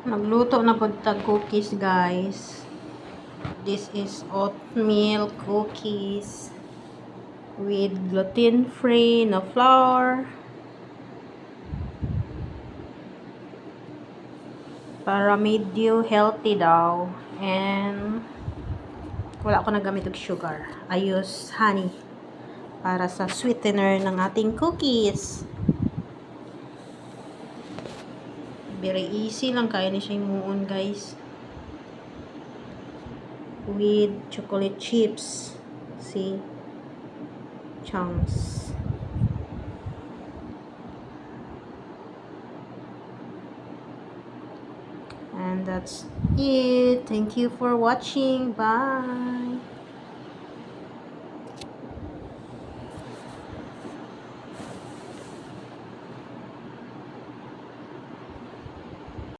Magluto na po tag cookies, guys. This is oatmeal cookies with gluten-free, no flour. Para medyo healthy daw. And wala ako nagamit og sugar. I use honey para sa sweetener ng ating cookies. Very easy lang, kaya ni siya imuon, guys. With chocolate chips. See? Chunks. And that's it. Thank you for watching. Bye.